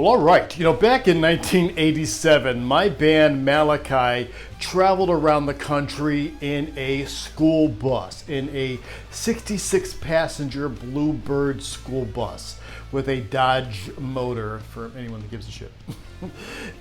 Well, all right. Back in 1987, my band Malachi traveled around the country in a school bus, in a 66-passenger Bluebird school bus with a Dodge motor, for anyone that gives a shit.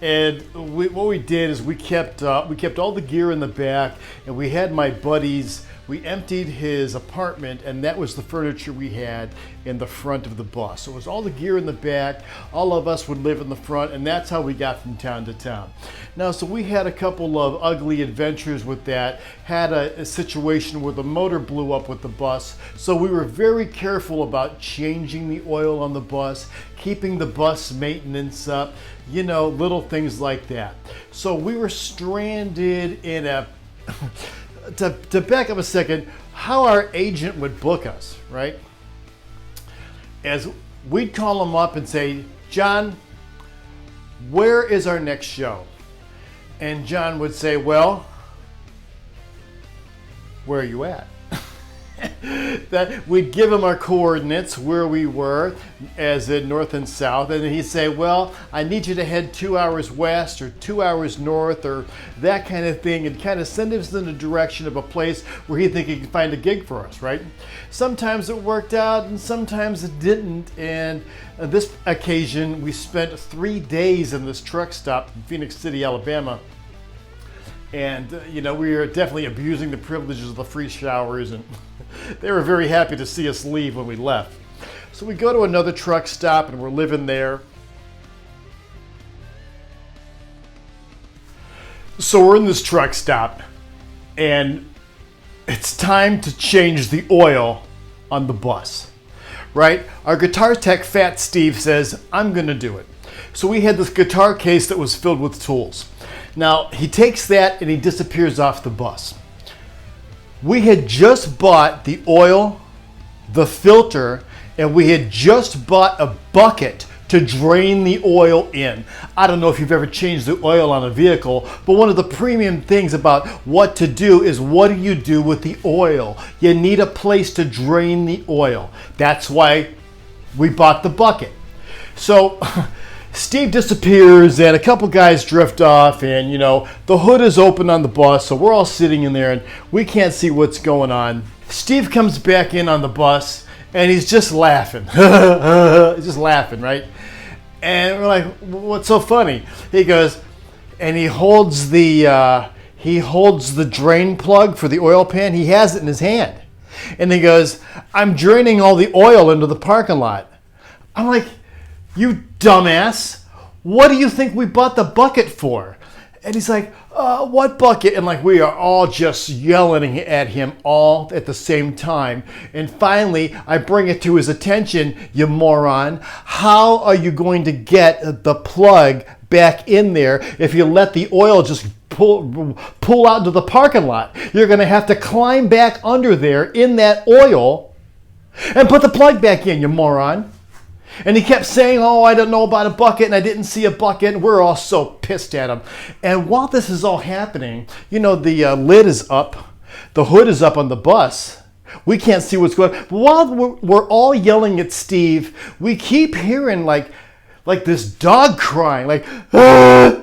And what we did is we kept all the gear in the back, and we had my buddies. We emptied his apartment, and that was the furniture we had in the front of the bus. So it was all the gear in the back. All of us would live in the front, and that's how we got from town to town. Now, so we had a couple of ugly adventures with that. Had a situation where the motor blew up with the bus. So we were very careful about changing the oil on the bus, keeping the bus maintenance up, little things like that. So we were stranded in a... To back up a second, how our agent would book us, right? As we'd call him up and say, John, where is our next show? And John would say, well, where are you at? That we'd give him our coordinates where we were, as in north and south, and then he'd say, well, I need you to head 2 hours west or 2 hours north or that kind of thing, and kind of send us in the direction of a place where he think he could find a gig for us, right? Sometimes it worked out and sometimes it didn't, and on this occasion we spent 3 days in this truck stop in Phoenix City, Alabama. And, we were definitely abusing the privileges of the free showers, and they were very happy to see us leave when we left. So we go to another truck stop, and we're living there. So we're in this truck stop, and it's time to change the oil on the bus, right? Our guitar tech, Fat Steve, says, I'm going to do it. So we had this guitar case that was filled with tools. Now, he takes that and he disappears off the bus. We had just bought the oil, the filter, and we had just bought a bucket to drain the oil in. I don't know if you've ever changed the oil on a vehicle, but one of the premium things about what to do is, what do you do with the oil? You need a place to drain the oil. That's why we bought the bucket. So Steve disappears and a couple guys drift off, and the hood is open on the bus, so we're all sitting in there and we can't see what's going on. Steve comes back in on the bus and he's just laughing. He's just laughing, right? And we're like, what's so funny? He goes, and he holds the drain plug for the oil pan. He has it in his hand. And he goes, I'm draining all the oil into the parking lot. I'm like, you dumbass, what do you think we bought the bucket for? And he's like, what bucket? And we are all just yelling at him all at the same time. And finally, I bring it to his attention, you moron. How are you going to get the plug back in there if you let the oil just pull out into the parking lot? You're going to have to climb back under there in that oil and put the plug back in, you moron. And he kept saying, oh, I don't know about a bucket, and I didn't see a bucket, and we're all so pissed at him. And while this is all happening, the lid is up, the hood is up on the bus. We can't see what's going on. But while we're all yelling at Steve, we keep hearing like this dog crying, like, ah,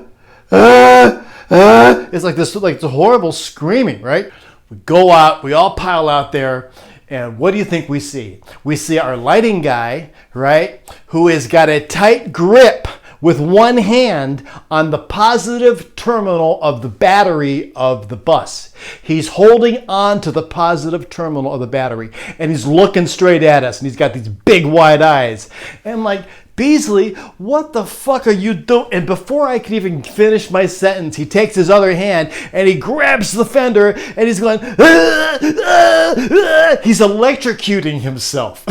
ah, ah. It's like this horrible screaming, right? We go out, we all pile out there. And what do you think we see? We see our lighting guy, right, who has got a tight grip with one hand on the positive terminal of the battery of the bus. He's holding on to the positive terminal of the battery, and he's looking straight at us, and he's got these big wide eyes. And I'm like, Beasley, what the fuck are you doing? And before I could even finish my sentence, he takes his other hand and he grabs the fender and he's going, ah, ah, ah. He's electrocuting himself.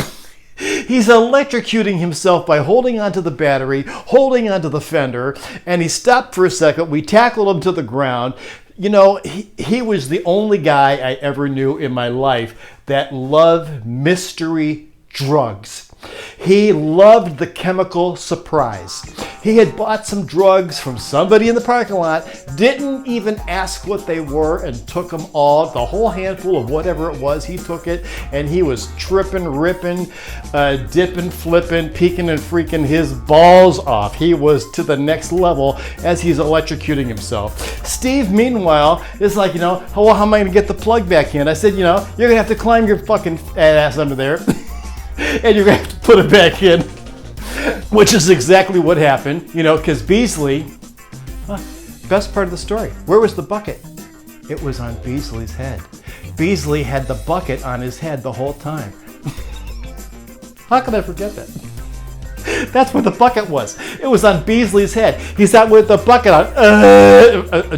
He's electrocuting himself by holding onto the battery, holding onto the fender, and he stopped for a second. We tackled him to the ground. He was the only guy I ever knew in my life that loved mystery drugs. He loved the chemical surprise. He had bought some drugs from somebody in the parking lot, didn't even ask what they were, and took them all, the whole handful of whatever it was. He took it, and he was tripping, ripping, dipping, flipping, peeking and freaking his balls off. He was to the next level as he's electrocuting himself. Steve, meanwhile, is like, well, how am I going to get the plug back in? I said, you're going to have to climb your fucking ass under there. And you're going to have to put it back in, which is exactly what happened, because Beasley, best part of the story, where was the bucket? It was on Beasley's head. Beasley had the bucket on his head the whole time. How could I forget that? That's where the bucket was. It was on Beasley's head. He's out with the bucket on,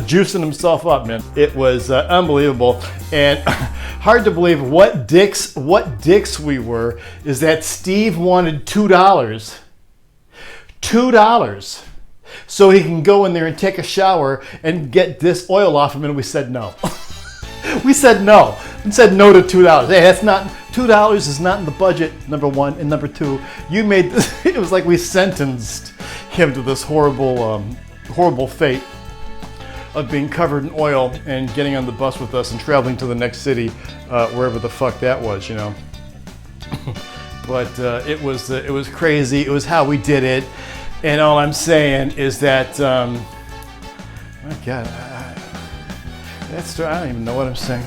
juicing himself up, man. It was unbelievable. And hard to believe what dicks we were is that Steve wanted $2. $2. So he can go in there and take a shower and get this oil off him, and we said no. We said no. We said no to $2. Hey, that's not, $2 is not in the budget, number one. And number two, you made this, it was like we sentenced him to this horrible, horrible fate of being covered in oil and getting on the bus with us and traveling to the next city, wherever the fuck that was, But it was crazy. It was how we did it. And all I'm saying is that, my God, I don't even know what I'm saying.